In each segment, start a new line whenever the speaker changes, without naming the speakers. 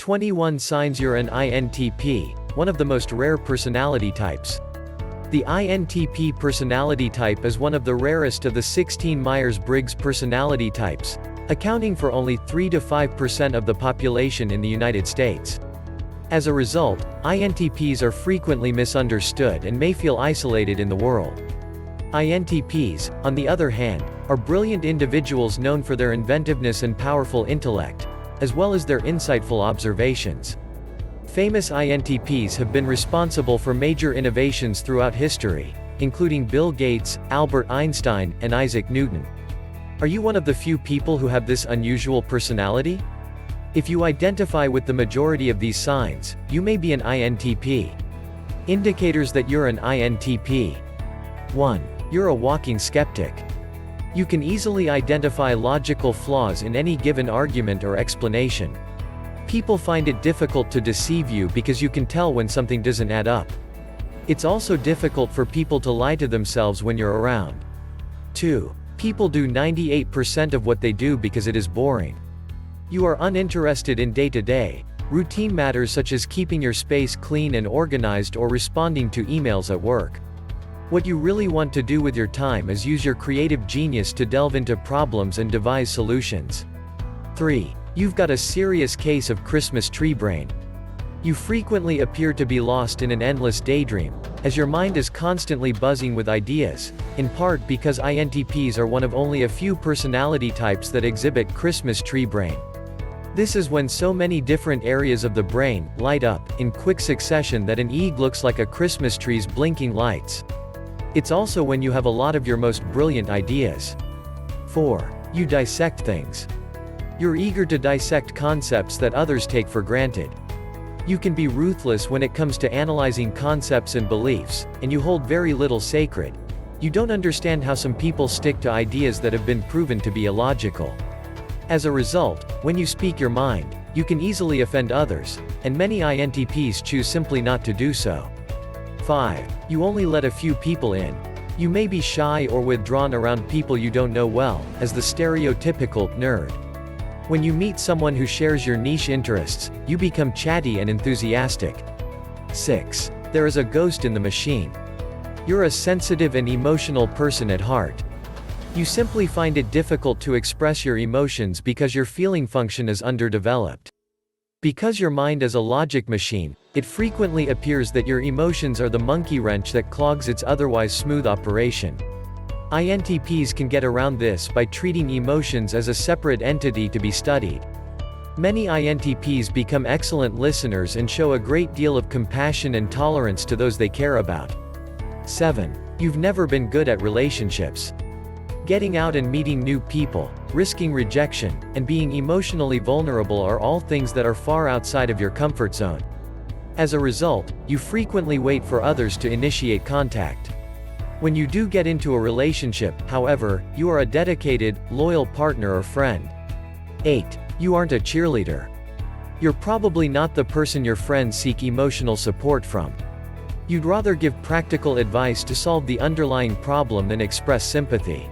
21 signs you're an INTP, one of the most rare personality types. The INTP personality type is one of the rarest of the 16 Myers-Briggs personality types, accounting for only 3 to 5% of the population in the United States. As a result, INTPs are frequently misunderstood and may feel isolated in the world. INTPs, on the other hand, are brilliant individuals known for their inventiveness and powerful intellect, as well as their insightful observations. Famous INTPs have been responsible for major innovations throughout history, including Bill Gates, Albert Einstein, and Isaac Newton. Are you one of the few people who have this unusual personality? If you identify with the majority of these signs, you may be an INTP. Indicators that you're an INTP. 1. You're a walking skeptic. You can easily identify logical flaws in any given argument or explanation. People find it difficult to deceive you because you can tell when something doesn't add up. It's also difficult for people to lie to themselves when you're around. 2. People do 98% of what they do because it is boring. You are uninterested in day-to-day, routine matters such as keeping your space clean and organized or responding to emails at work. What you really want to do with your time is use your creative genius to delve into problems and devise solutions. 3. You've got a serious case of Christmas tree brain. You frequently appear to be lost in an endless daydream, as your mind is constantly buzzing with ideas, in part because INTPs are one of only a few personality types that exhibit Christmas tree brain. This is when so many different areas of the brain light up in quick succession that an egg looks like a Christmas tree's blinking lights. It's also when you have a lot of your most brilliant ideas. 4. You dissect things. You're eager to dissect concepts that others take for granted. You can be ruthless when it comes to analyzing concepts and beliefs, and you hold very little sacred. You don't understand how some people stick to ideas that have been proven to be illogical. As a result, when you speak your mind, you can easily offend others, and many INTPs choose simply not to do so. 5. You only let a few people in. You may be shy or withdrawn around people you don't know well, as the stereotypical nerd. When you meet someone who shares your niche interests, you become chatty and enthusiastic. 6. There is a ghost in the machine. You're a sensitive and emotional person at heart. You simply find it difficult to express your emotions because your feeling function is underdeveloped. Because your mind is a logic machine, it frequently appears that your emotions are the monkey wrench that clogs its otherwise smooth operation. INTPs can get around this by treating emotions as a separate entity to be studied. Many INTPs become excellent listeners and show a great deal of compassion and tolerance to those they care about. 7. You've never been good at relationships. Getting out and meeting new people, risking rejection, and being emotionally vulnerable are all things that are far outside of your comfort zone. As a result, you frequently wait for others to initiate contact. When you do get into a relationship, however, you are a dedicated, loyal partner or friend. 8. You aren't a cheerleader. You're probably not the person your friends seek emotional support from. You'd rather give practical advice to solve the underlying problem than express sympathy.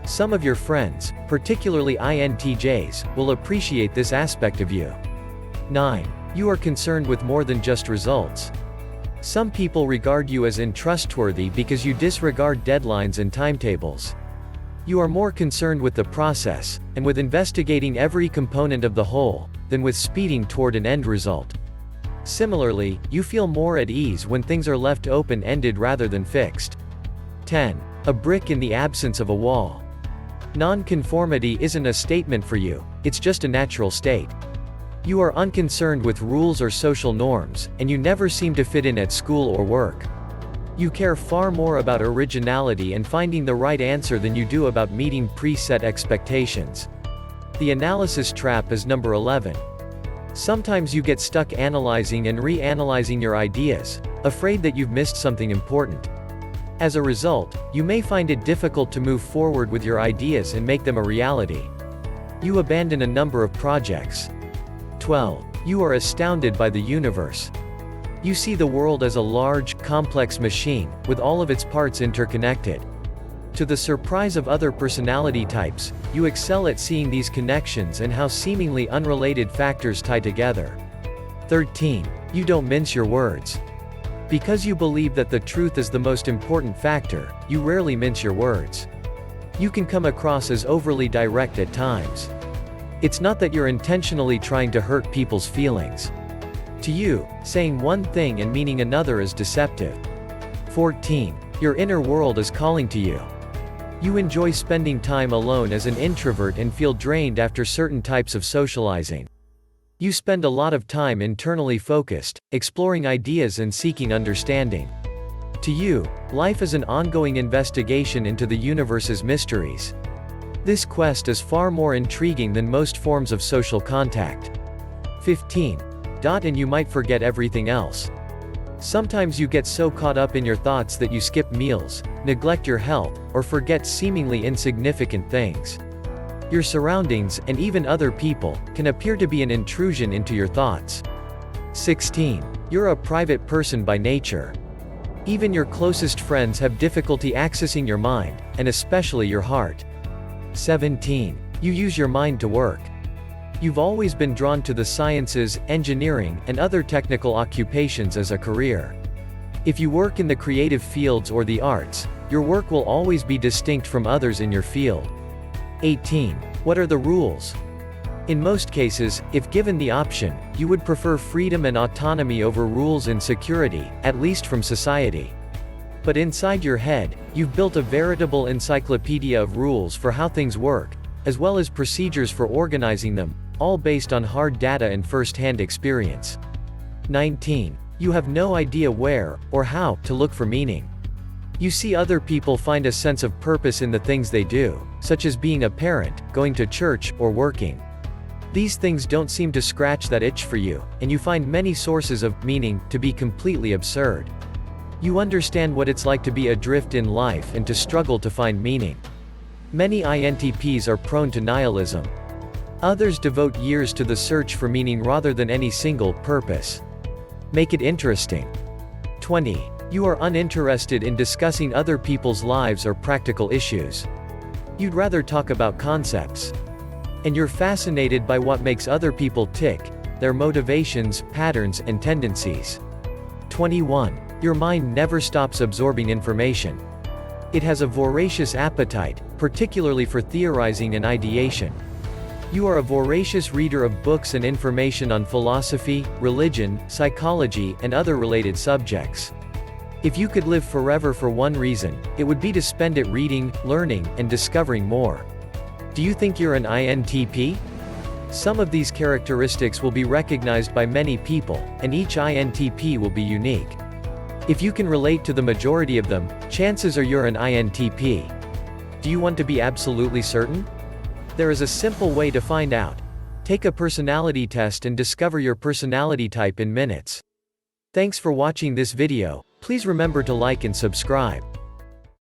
Some of your friends, particularly INTJs, will appreciate this aspect of you. 9. You are concerned with more than just results. Some people regard you as untrustworthy because you disregard deadlines and timetables. You are more concerned with the process, and with investigating every component of the whole, than with speeding toward an end result. Similarly, you feel more at ease when things are left open-ended rather than fixed. 10. A brick in the absence of a wall. Non-conformity isn't a statement for you, it's just a natural state. You are unconcerned with rules or social norms, and you never seem to fit in at school or work. You care far more about originality and finding the right answer than you do about meeting preset expectations. The analysis trap is number 11. Sometimes you get stuck analyzing and reanalyzing your ideas, afraid that you've missed something important. As a result, you may find it difficult to move forward with your ideas and make them a reality. You abandon a number of projects. 12. You are astounded by the universe. You see the world as a large, complex machine, with all of its parts interconnected. To the surprise of other personality types, you excel at seeing these connections and how seemingly unrelated factors tie together. 13. You don't mince your words. Because you believe that the truth is the most important factor, you rarely mince your words. You can come across as overly direct at times. It's not that you're intentionally trying to hurt people's feelings. To you, saying one thing and meaning another is deceptive. 14. Your inner world is calling to you. You enjoy spending time alone as an introvert and feel drained after certain types of socializing. You spend a lot of time internally focused, exploring ideas and seeking understanding. To you, life is an ongoing investigation into the universe's mysteries. This quest is far more intriguing than most forms of social contact. 15. And you might forget everything else. Sometimes you get so caught up in your thoughts that you skip meals, neglect your health, or forget seemingly insignificant things. Your surroundings, and even other people, can appear to be an intrusion into your thoughts. 16. You're a private person by nature. Even your closest friends have difficulty accessing your mind, and especially your heart. 17. You use your mind to work. You've always been drawn to the sciences, engineering, and other technical occupations as a career. If you work in the creative fields or the arts, your work will always be distinct from others in your field. 18. What are the rules? In most cases, if given the option, you would prefer freedom and autonomy over rules and security, at least from society. But inside your head, you've built a veritable encyclopedia of rules for how things work, as well as procedures for organizing them, all based on hard data and first-hand experience. 19. You have no idea where, or how, to look for meaning. You see other people find a sense of purpose in the things they do, such as being a parent, going to church, or working. These things don't seem to scratch that itch for you, and you find many sources of meaning to be completely absurd. You understand what it's like to be adrift in life and to struggle to find meaning. Many INTPs are prone to nihilism. Others devote years to the search for meaning rather than any single purpose. Make it interesting. 20. You are uninterested in discussing other people's lives or practical issues. You'd rather talk about concepts. And you're fascinated by what makes other people tick, their motivations, patterns, and tendencies. 21. Your mind never stops absorbing information. It has a voracious appetite, particularly for theorizing and ideation. You are a voracious reader of books and information on philosophy, religion, psychology, and other related subjects. If you could live forever for one reason, it would be to spend it reading, learning, and discovering more. Do you think you're an INTP? Some of these characteristics will be recognized by many people, and each INTP will be unique. If you can relate to the majority of them, chances are you're an INTP. Do you want to be absolutely certain? There is a simple way to find out. Take a personality test and discover your personality type in minutes. Thanks for watching this video. Please remember to like and subscribe.